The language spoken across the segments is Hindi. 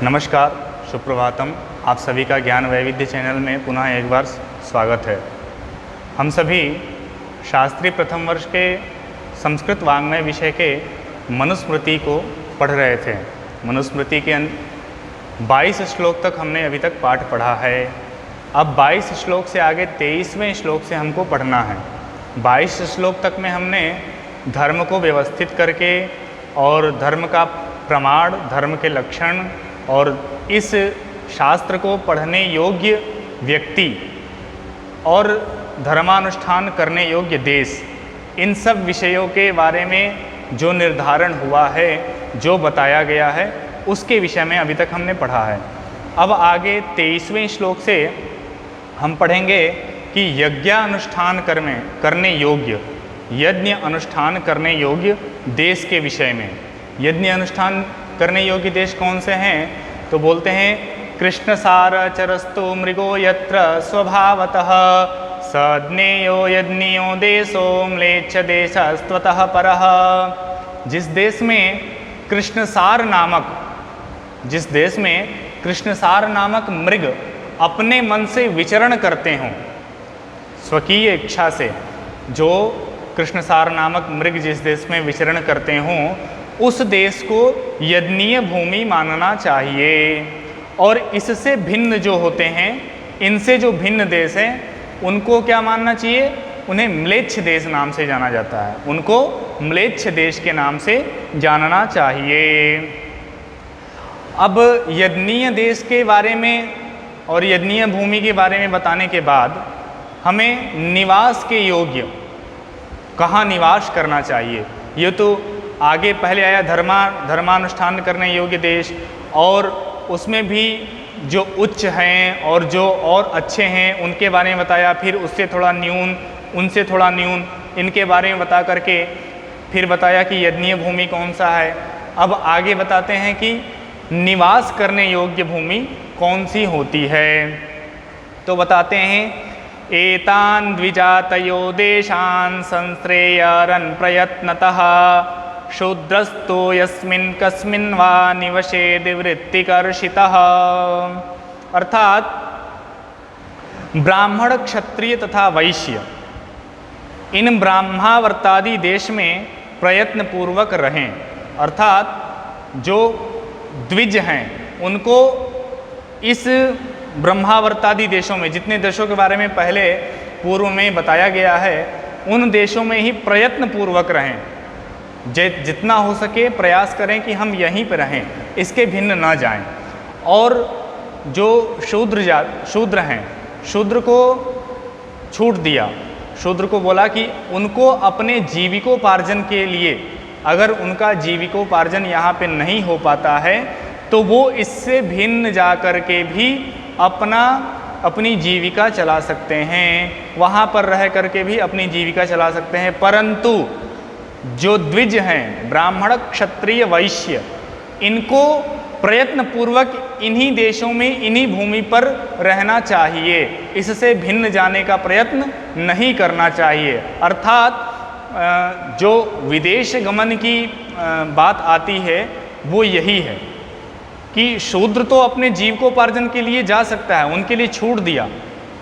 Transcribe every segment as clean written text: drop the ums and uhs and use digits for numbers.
नमस्कार, सुप्रभातम। आप सभी का ज्ञान वैविध्य चैनल में पुनः एक बार स्वागत है। हम सभी शास्त्री प्रथम वर्ष के संस्कृत वाङ्मय विषय के मनुस्मृति को पढ़ रहे थे। मनुस्मृति के 22 श्लोक तक हमने अभी तक पाठ पढ़ा है। अब 22 श्लोक से आगे 23वें श्लोक से हमको पढ़ना है। 22 श्लोक तक में हमने धर्म को व्यवस्थित करके और धर्म का प्रमाण, धर्म के लक्षण और इस शास्त्र को पढ़ने योग्य व्यक्ति और धर्मानुष्ठान करने योग्य देश, इन सब विषयों के बारे में जो निर्धारण हुआ है, जो बताया गया है, उसके विषय में अभी तक हमने पढ़ा है। अब आगे 23वें श्लोक से हम पढ़ेंगे कि यज्ञानुष्ठान करने योग्य, यज्ञ अनुष्ठान करने योग्य देश के विषय में। यज्ञ अनुष्ठान करने योग्य देश कौन से हैं? तो बोलते हैं कृष्णसार चरस्तु मृगो यत्र स्वभावतः सज्ञेयो यज्ञियो देशो म्लेच्छ देशस्त्वतः परः। जिस देश में कृष्णसार नामक मृग अपने मन से विचरण करते हों, स्वकीय इच्छा से जो कृष्णसार नामक मृग जिस देश में विचरण करते हों, उस देश को यज्ञीय भूमि मानना चाहिए। और इससे भिन्न जो होते हैं, इनसे जो भिन्न देश हैं, उनको क्या मानना चाहिए? उन्हें म्लेच्छ देश नाम से जाना जाता है। उनको म्लेच्छ देश के नाम से जानना चाहिए। अब यज्ञीय देश के बारे में और यज्ञीय भूमि के बारे में बताने के बाद हमें निवास के योग्य कहाँ निवास करना चाहिए, ये तो आगे पहले आया धर्मानुष्ठान करने योग्य देश, और उसमें भी जो उच्च हैं और जो और अच्छे हैं उनके बारे में बताया। फिर उससे थोड़ा न्यून, उनसे थोड़ा न्यून, इनके बारे में बता करके फिर बताया कि यज्ञीय भूमि कौन सा है। अब आगे बताते हैं कि निवास करने योग्य भूमि कौन सी होती है। तो बताते हैं एतान् द्विजातयो देशान् संश्रेयरन् प्रयत्नतः शूद्रस्तो यस्मिन् कस्मिन् वा निवसेद् वृत्तिकर्षितः। अर्थात ब्राह्मण, क्षत्रिय तथा वैश्य, इन ब्राह्मावर्तादि देश में प्रयत्न पूर्वक रहें। अर्थात जो द्विज हैं उनको इस ब्रह्मावर्तादि देशों में, जितने देशों के बारे में पहले पूर्व में बताया गया है, उन देशों में ही प्रयत्न पूर्वक रहें। जितना हो सके प्रयास करें कि हम यहीं पर रहें, इसके भिन्न न जाएं। और जो शूद्र हैं, शूद्र को छूट दिया। शूद्र को बोला कि उनको अपने जीविकोपार्जन के लिए, अगर उनका जीविकोपार्जन यहाँ पे नहीं हो पाता है तो वो इससे भिन्न जा कर के भी अपनी जीविका चला सकते हैं, वहाँ पर रह करके भी अपनी जीविका चला सकते हैं। परंतु जो द्विज हैं, ब्राह्मण, क्षत्रिय, वैश्य, इनको प्रयत्न पूर्वक इन्हीं देशों में, इन्हीं भूमि पर रहना चाहिए। इससे भिन्न जाने का प्रयत्न नहीं करना चाहिए। अर्थात जो विदेश गमन की बात आती है वो यही है कि शूद्र तो अपने जीविकोपार्जन के लिए जा सकता है, उनके लिए छूट दिया।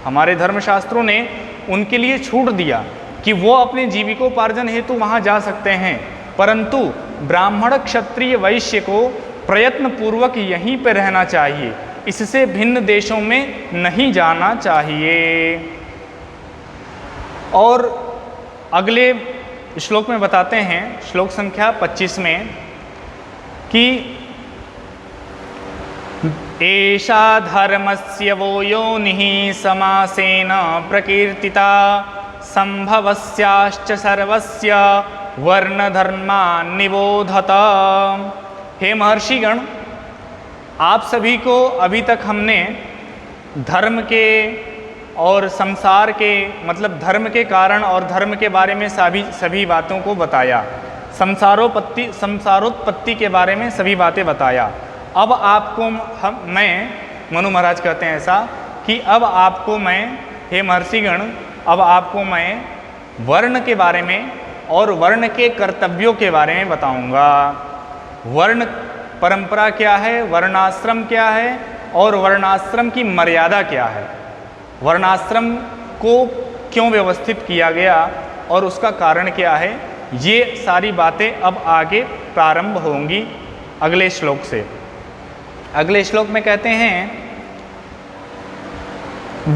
हमारे धर्मशास्त्रों ने उनके लिए छूट दिया कि वो अपने जीविकोपार्जन हेतु वहाँ जा सकते हैं। परंतु ब्राह्मण, क्षत्रिय, वैश्य को प्रयत्न पूर्वक यहीं पर रहना चाहिए, इससे भिन्न देशों में नहीं जाना चाहिए। और अगले श्लोक में बताते हैं, श्लोक संख्या 25 में, कि एषा धर्मस्य वो योनिः समासेन प्रकीर्तिता संभवस्याश्च सर्वस्य वर्णधर्मान् निबोधत। हे महर्षिगण, आप सभी को अभी तक हमने धर्म के और संसार के, मतलब धर्म के कारण और धर्म के बारे में सभी बातों को बताया। संसारोत्पत्ति के बारे में सभी बातें बताया। अब आपको मैं, मनु महाराज कहते हैं ऐसा, कि अब आपको मैं, हे महर्षिगण, अब आपको मैं वर्ण के बारे में और वर्ण के कर्तव्यों के बारे में बताऊंगा। वर्ण परंपरा क्या है, वर्णाश्रम क्या है और वर्णाश्रम की मर्यादा क्या है, वर्णाश्रम को क्यों व्यवस्थित किया गया और उसका कारण क्या है, ये सारी बातें अब आगे प्रारंभ होंगी अगले श्लोक से। अगले श्लोक में कहते हैं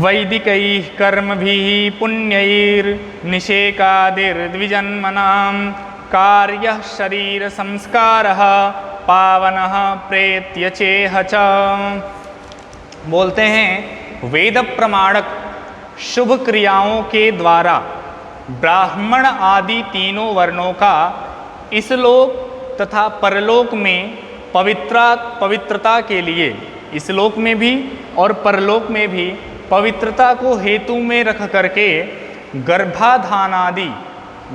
वैदिकैः कर्मभिः पुण्यैर्निषेकादिर्द्विजन्मनां कार्यः शरीर संस्कारः पावनः प्रेत्य चेह च। बोलते हैं वेद प्रमाणक शुभ क्रियाओं के द्वारा ब्राह्मण आदि तीनों वर्णों का इस लोक तथा परलोक में पवित्रता के लिए, इस लोक में भी और परलोक में भी पवित्रता को हेतु में रख करके गर्भाधानादि,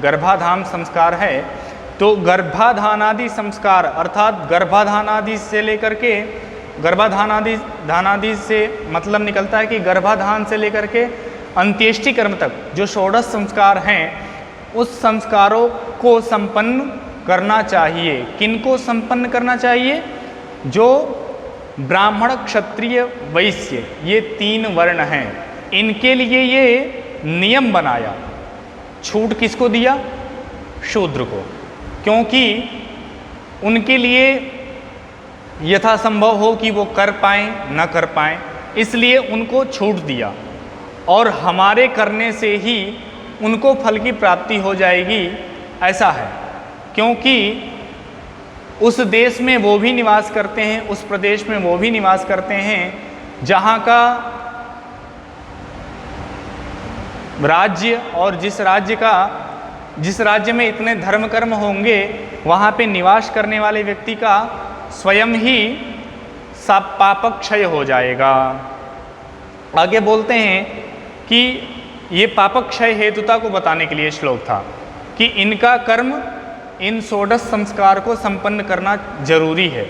गर्भाधान संस्कार है तो गर्भाधानादि संस्कार अर्थात गर्भाधानादि से लेकर के, गर्भाधानादि से मतलब निकलता है कि गर्भाधान से लेकर के अंत्येष्टि कर्म तक जो षोडश संस्कार हैं उस संस्कारों को संपन्न करना चाहिए। किनको संपन्न करना चाहिए? जो ब्राह्मण क्षत्रिय वैश्य ये तीन वर्ण हैं, इनके लिए ये नियम बनाया। छूट किसको दिया? शूद्र को, क्योंकि उनके लिए यथासंभव हो कि वो कर पाएँ न कर पाएँ, इसलिए उनको छूट दिया और हमारे करने से ही उनको फल की प्राप्ति हो जाएगी, ऐसा है। क्योंकि उस देश में वो भी निवास करते हैं, उस प्रदेश में वो भी निवास करते हैं जहाँ का राज्य और जिस राज्य में इतने धर्म कर्म होंगे वहाँ पे निवास करने वाले व्यक्ति का स्वयं ही सब पापक क्षय हो जाएगा। आगे बोलते हैं कि ये पापक क्षय हेतुता को बताने के लिए श्लोक था कि इनका कर्म, इन षोडश संस्कार को संपन्न करना जरूरी है,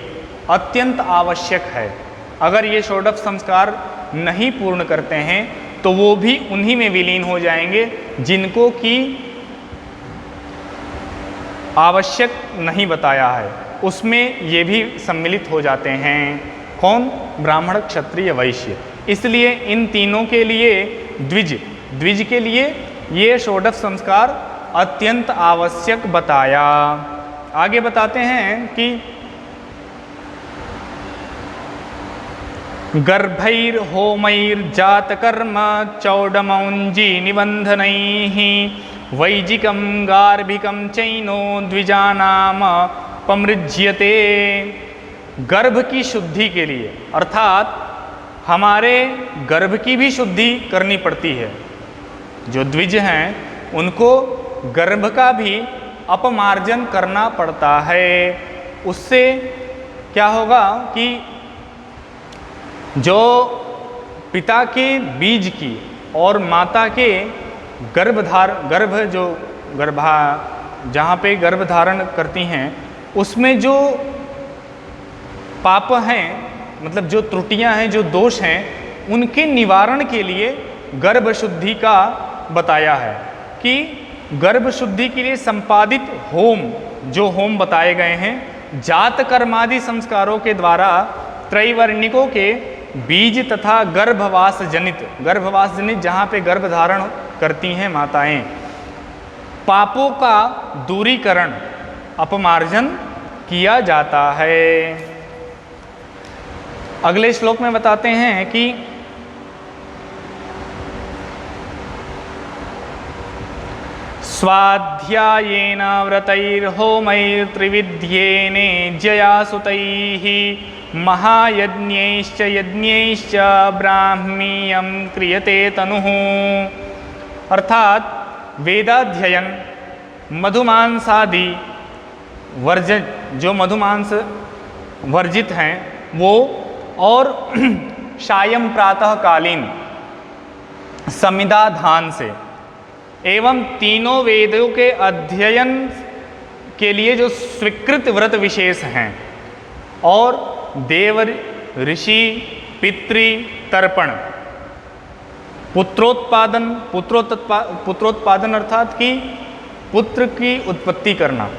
अत्यंत आवश्यक है। अगर ये षोडश संस्कार नहीं पूर्ण करते हैं तो वो भी उन्हीं में विलीन हो जाएंगे जिनको कि आवश्यक नहीं बताया है, उसमें ये भी सम्मिलित हो जाते हैं। कौन? ब्राह्मण क्षत्रिय वैश्य। इसलिए इन तीनों के लिए द्विज के लिए ये षोडश संस्कार अत्यंत आवश्यक बताया। आगे बताते हैं कि गर्भैर्होमैर्जातकर्म चौडमौञ्जी निबन्धनैः वैजिकं गार्भिकं चैनो द्विजानाम पमृज्यते। गर्भ की शुद्धि के लिए, अर्थात हमारे गर्भ की भी शुद्धि करनी पड़ती है। जो द्विज हैं उनको गर्भ का भी अपमार्जन करना पड़ता है। उससे क्या होगा कि जो पिता के बीज की और माता के जहाँ पे गर्भ धारण करती हैं उसमें जो पाप हैं, मतलब जो त्रुटियां हैं, जो दोष हैं, उनके निवारण के लिए गर्भ शुद्धि का बताया है कि गर्भ शुद्धि के लिए संपादित होम, जो होम बताए गए हैं, जात कर्मादि संस्कारों के द्वारा त्रैवर्णिकों के बीज तथा गर्भवास जनित जहाँ पे गर्भ धारण करती हैं माताएं, पापों का दूरीकरण, अपमार्जन किया जाता है। अगले श्लोक में बताते हैं कि स्वाध्यायेन व्रतैर्होमैर्त्रिविध्येने जयासुतैः महायज्ञैश्च यज्ञैश्च ब्राह्मीयं क्रियते तनुः। अर्थात वेदाध्ययन, मधुमांसादि जो मधुमांस वर्जित हैं वो, और सायं प्रातः कालीन समिधाधान से, एवं तीनों वेदों के अध्ययन के लिए जो स्वीकृत व्रत विशेष हैं, और देव ऋषि पितृ तर्पण, पुत्रोत्पादन अर्थात कि पुत्र की उत्पत्ति करना,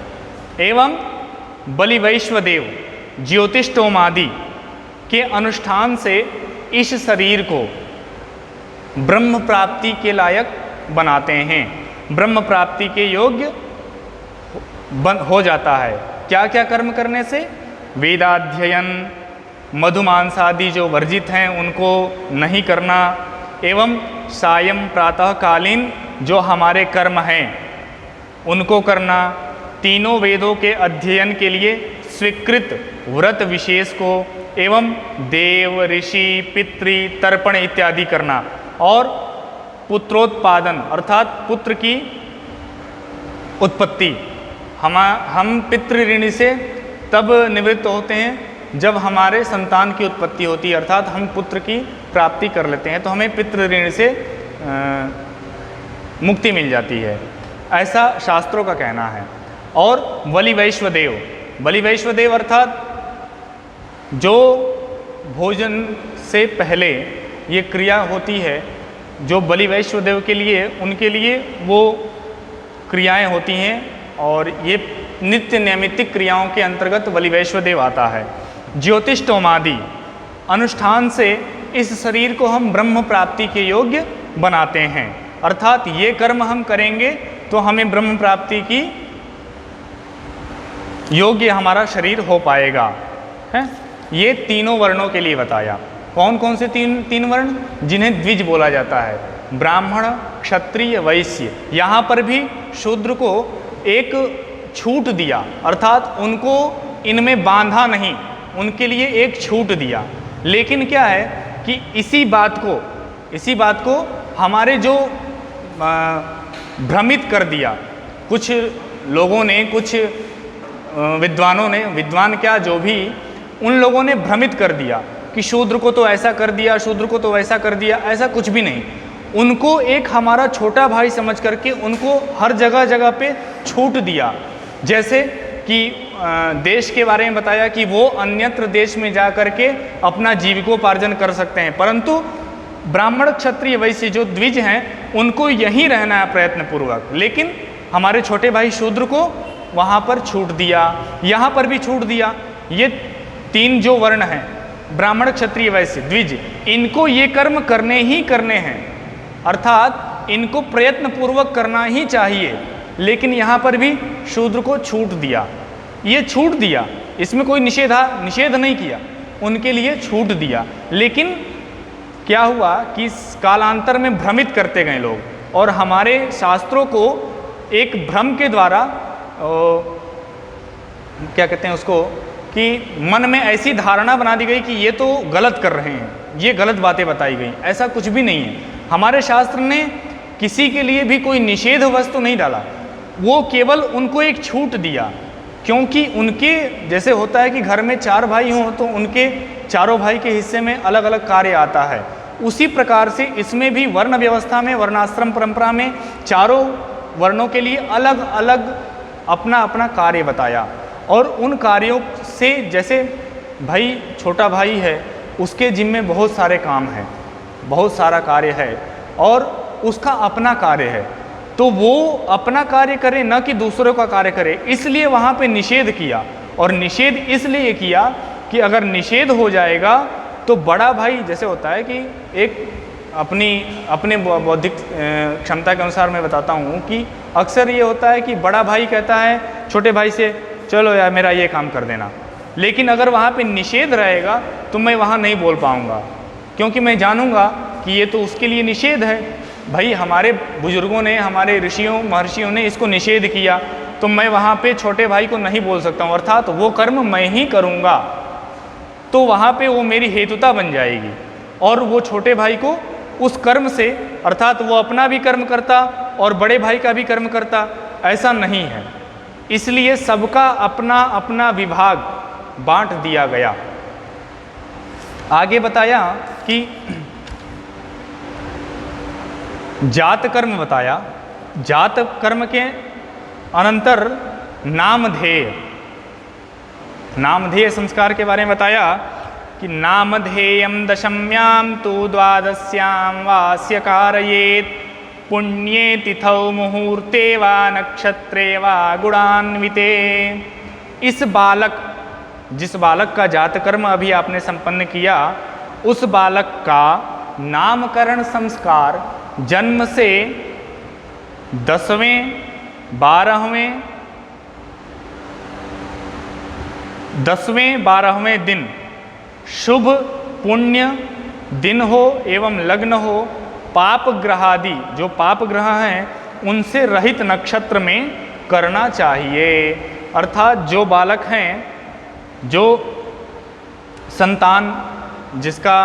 एवं बलि वैश्वदेव ज्योतिष्टोमादि के अनुष्ठान से इस शरीर को ब्रह्म प्राप्ति के लायक बनाते हैं, ब्रह्म प्राप्ति के योग्य हो जाता है। क्या क्या कर्म करने से? वेदाध्ययन, मधुमांसादि जो वर्जित हैं उनको नहीं करना, एवं सायं प्रातः कालीन जो हमारे कर्म हैं उनको करना, तीनों वेदों के अध्ययन के लिए स्वीकृत व्रत विशेष को, एवं देव ऋषि पितृ तर्पण इत्यादि करना, और पुत्रोत्पादन अर्थात पुत्र की उत्पत्ति। हम पितृ ऋण से तब निवृत्त होते हैं जब हमारे संतान की उत्पत्ति होती है, अर्थात हम पुत्र की प्राप्ति कर लेते हैं तो हमें पितृ ऋण से मुक्ति मिल जाती है, ऐसा शास्त्रों का कहना है। और बलि वैश्वदेव, बलि वैश्वदेव अर्थात जो भोजन से पहले ये क्रिया होती है, जो बलि वैश्वदेव के लिए, उनके लिए वो क्रियाएं होती हैं, और ये नित्य नैमित्तिक क्रियाओं के अंतर्गत बलि वैश्वदेव आता है। ज्योतिष्टोमादि अनुष्ठान से इस शरीर को हम ब्रह्म प्राप्ति के योग्य बनाते हैं, अर्थात ये कर्म हम करेंगे तो हमें ब्रह्म प्राप्ति की योग्य हमारा शरीर हो पाएगा है। ये तीनों वर्णों के लिए बताया। कौन कौन से तीन वर्ण? जिन्हें द्विज बोला जाता है, ब्राह्मण, क्षत्रिय, वैश्य। यहाँ पर भी शूद्र को एक छूट दिया, अर्थात उनको इनमें बांधा नहीं, उनके लिए एक छूट दिया। लेकिन क्या है कि इसी बात को हमारे जो भ्रमित कर दिया कुछ लोगों ने, कुछ विद्वानों ने, विद्वान क्या जो भी, उन लोगों ने भ्रमित कर दिया कि शूद्र को तो ऐसा कर दिया, शूद्र को तो वैसा कर दिया। ऐसा कुछ भी नहीं। उनको एक हमारा छोटा भाई समझ करके उनको हर जगह जगह पे छूट दिया। जैसे कि देश के बारे में बताया कि वो अन्यत्र देश में जा करके अपना जीविकोपार्जन कर सकते हैं, परंतु ब्राह्मण, क्षत्रिय, वैश्य जो द्विज हैं उनको यहीं रहना है प्रयत्न पूर्वक। लेकिन हमारे छोटे भाई शूद्र को वहाँ पर छूट दिया, यहाँ पर भी छूट दिया। ये तीन जो वर्ण हैं, ब्राह्मण, क्षत्रिय, वैश्य, द्विज, इनको ये कर्म करने ही करने हैं, अर्थात इनको प्रयत्न पूर्वक करना ही चाहिए। लेकिन यहाँ पर भी शूद्र को छूट दिया। ये छूट दिया, इसमें कोई निषेध नहीं किया, उनके लिए छूट दिया। लेकिन क्या हुआ कि कालांतर में भ्रमित करते गए लोग, और हमारे शास्त्रों को एक भ्रम के द्वारा क्या कहते हैं उसको, कि मन में ऐसी धारणा बना दी गई कि ये तो गलत कर रहे हैं, ये गलत बातें बताई गई। ऐसा कुछ भी नहीं है। हमारे शास्त्र ने किसी के लिए भी कोई निषेध वस्तु नहीं डाला, वो केवल उनको एक छूट दिया। क्योंकि उनके जैसे होता है कि घर में 4 भाई हों तो उनके चारों भाई के हिस्से में अलग अलग कार्य आता है, उसी प्रकार से इसमें भी वर्ण व्यवस्था में, वर्णाश्रम परंपरा में चारों वर्णों के लिए अलग अलग अपना अपना कार्य बताया। और उन कार्यों से, जैसे भाई छोटा भाई है, उसके जिम्मे बहुत सारे काम हैं, बहुत सारा कार्य है, और उसका अपना कार्य है, तो वो अपना कार्य करे, न कि दूसरों का कार्य करे। इसलिए वहाँ पे निषेध किया। और निषेध इसलिए किया कि अगर निषेध हो जाएगा तो बड़ा भाई, जैसे होता है कि एक अपने बौद्धिक क्षमता के अनुसार मैं बताता हूँ कि अक्सर ये होता है कि बड़ा भाई कहता है छोटे भाई से, चलो यार मेरा ये काम कर देना। लेकिन अगर वहाँ पे निषेध रहेगा तो मैं वहाँ नहीं बोल पाऊँगा, क्योंकि मैं जानूँगा कि ये तो उसके लिए निषेध है। भाई हमारे बुजुर्गों ने, हमारे ऋषियों महर्षियों ने इसको निषेध किया, तो मैं वहाँ पे छोटे भाई को नहीं बोल सकता हूँ, अर्थात वो कर्म मैं ही करूँगा, तो वहाँ पे वो मेरी हेतुता बन जाएगी। और वो छोटे भाई को उस कर्म से, अर्थात वो अपना भी कर्म करता और बड़े भाई का भी कर्म करता, ऐसा नहीं है। इसलिए सबका अपना अपना विभाग बांट दिया गया। आगे बताया कि जात कर्म बताया। जात कर्म के अनंतर नामधेय संस्कार के बारे में बताया कि नामधेयं दशम्यां तु द्वादश्यां वास्य कारयेत् पुण्ये तिथौ मुहूर्ते वा नक्षत्रे वा गुणान्विते। इस बालक जिस बालक का जातकर्म अभी आपने संपन्न किया, उस बालक का नामकरण संस्कार जन्म से 10वें 12वें दिन शुभ पुण्य दिन हो एवं लग्न हो, पाप ग्रहादि जो पाप ग्रह हैं उनसे रहित नक्षत्र में करना चाहिए। अर्थात जो बालक हैं, जो संतान जिसका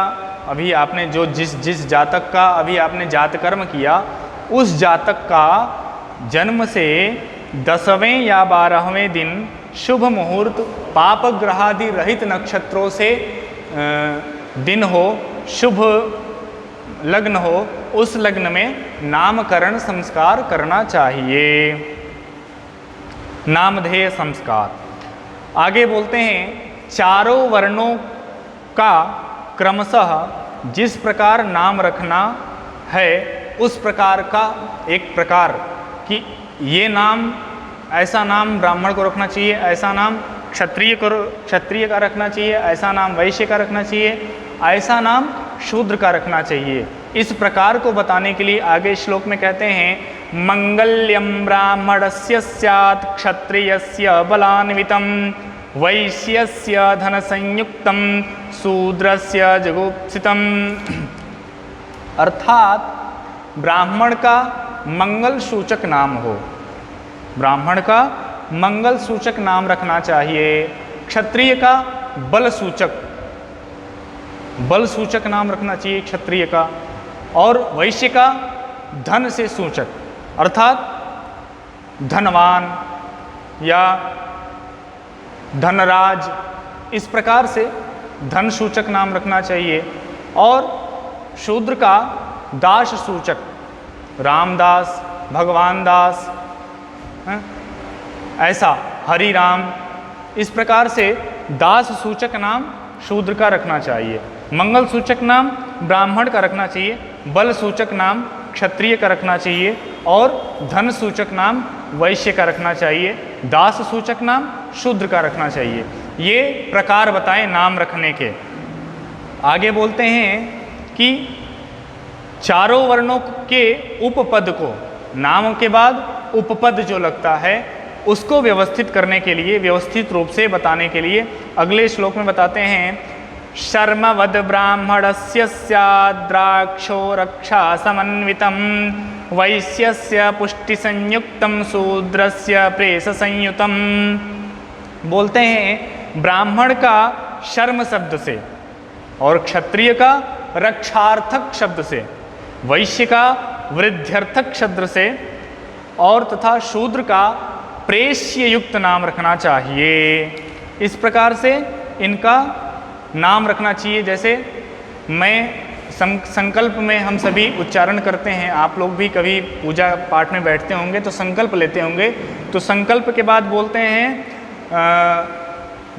अभी आपने जो जिस जातक का अभी आपने जातकर्म किया, उस जातक का जन्म से 10वें या 12वें दिन शुभ मुहूर्त पाप ग्रहादि रहित नक्षत्रों से दिन हो, शुभ लग्न हो, उस लग्न में नामकरण संस्कार करना चाहिए। नामधेय संस्कार। आगे बोलते हैं, चारों वर्णों का क्रमशः जिस प्रकार नाम रखना है, उस प्रकार का एक प्रकार कि ये नाम, ऐसा नाम ब्राह्मण को रखना चाहिए, ऐसा नाम क्षत्रिय का रखना चाहिए, ऐसा नाम वैश्य का रखना चाहिए, ऐसा नाम शूद्र का रखना चाहिए। इस प्रकार को बताने के लिए आगे श्लोक में कहते हैं, मंगल्यम ब्राह्मणस्य स्यात् क्षत्रियस्य बलान्वितं वैश्यस्य धन संयुक्तं शूद्रस्य जुगुप्सितम्। अर्थात ब्राह्मण का मंगल सूचक नाम हो, ब्राह्मण का मंगल सूचक नाम रखना चाहिए, क्षत्रिय का बल सूचक नाम रखना चाहिए क्षत्रिय का, और वैश्य का धन से सूचक, अर्थात धनवान या धनराज, इस प्रकार से धन सूचक नाम रखना चाहिए। और शूद्र का दास सूचक, रामदास, भगवान दास, ऐसा हरि राम, इस प्रकार से दास सूचक नाम शूद्र का रखना चाहिए, मंगल सूचक नाम ब्राह्मण का रखना चाहिए, बल सूचक नाम क्षत्रिय का रखना चाहिए, और धन सूचक नाम वैश्य का रखना चाहिए, दास सूचक नाम शूद्र का रखना चाहिए। ये प्रकार बताएं नाम रखने के। आगे बोलते हैं कि चारों वर्णों के उपपद को, नाम के बाद उपपद जो लगता है उसको व्यवस्थित करने के लिए, व्यवस्थित रूप से बताने के लिए अगले श्लोक में बताते हैं, शर्मवद ब्राह्मणस्य स्याद्राक्षो रक्षा समन्वितं वैश्यस्य पुष्टि संयुक्तं शूद्रस्य प्रेष संयुतम्। बोलते हैं ब्राह्मण का शर्म शब्द से और क्षत्रिय का रक्षार्थक शब्द से, वैश्य का वृद्ध्यर्थक शब्द से और तथा शूद्र का प्रेष्य युक्त नाम रखना चाहिए। इस प्रकार से इनका नाम रखना चाहिए। जैसे मैं संकल्प में हम सभी उच्चारण करते हैं, आप लोग भी कभी पूजा पाठ में बैठते होंगे तो संकल्प लेते होंगे, तो संकल्प के बाद बोलते हैं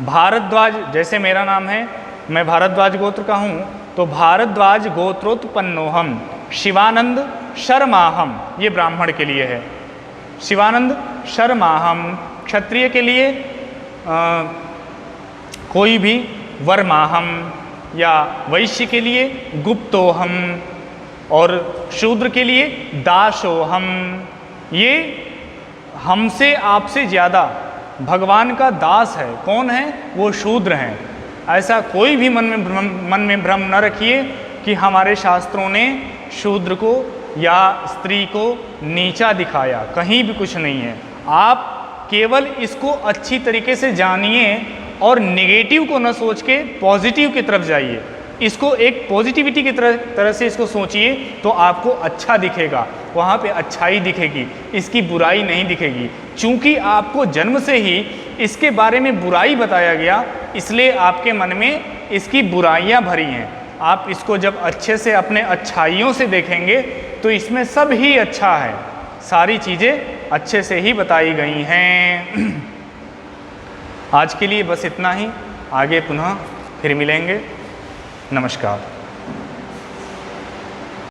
भारद्वाज, जैसे मेरा नाम है, मैं भारद्वाज गोत्र का हूँ, तो भारद्वाज गोत्रोत्पन्नोहम शिवानंद शर्माहम, ये ब्राह्मण के लिए है, शिवानंद शर्माहम। क्षत्रिय के लिए कोई भी वर्माहम, या वैश्य के लिए गुप्तोहम, और शूद्र के लिए दासोहम। ये हमसे आपसे ज़्यादा भगवान का दास है। कौन है? वो शूद्र हैं। ऐसा कोई भी मन में भ्रम न रखिए कि हमारे शास्त्रों ने शूद्र को या स्त्री को नीचा दिखाया, कहीं भी कुछ नहीं है। आप केवल इसको अच्छी तरीके से जानिए और नेगेटिव को न सोच के पॉजिटिव की तरफ जाइए। इसको एक पॉजिटिविटी की तरह से इसको सोचिए तो आपको अच्छा दिखेगा, वहाँ पे अच्छाई दिखेगी, इसकी बुराई नहीं दिखेगी। चूँकि आपको जन्म से ही इसके बारे में बुराई बताया गया, इसलिए आपके मन में इसकी बुराइयाँ भरी हैं। आप इसको जब अच्छे से अपने अच्छाइयों से देखेंगे तो इसमें सब ही अच्छा है, सारी चीज़ें अच्छे से ही बताई गई हैं। आज के लिए बस इतना ही, आगे पुनः फिर मिलेंगे। नमस्कार।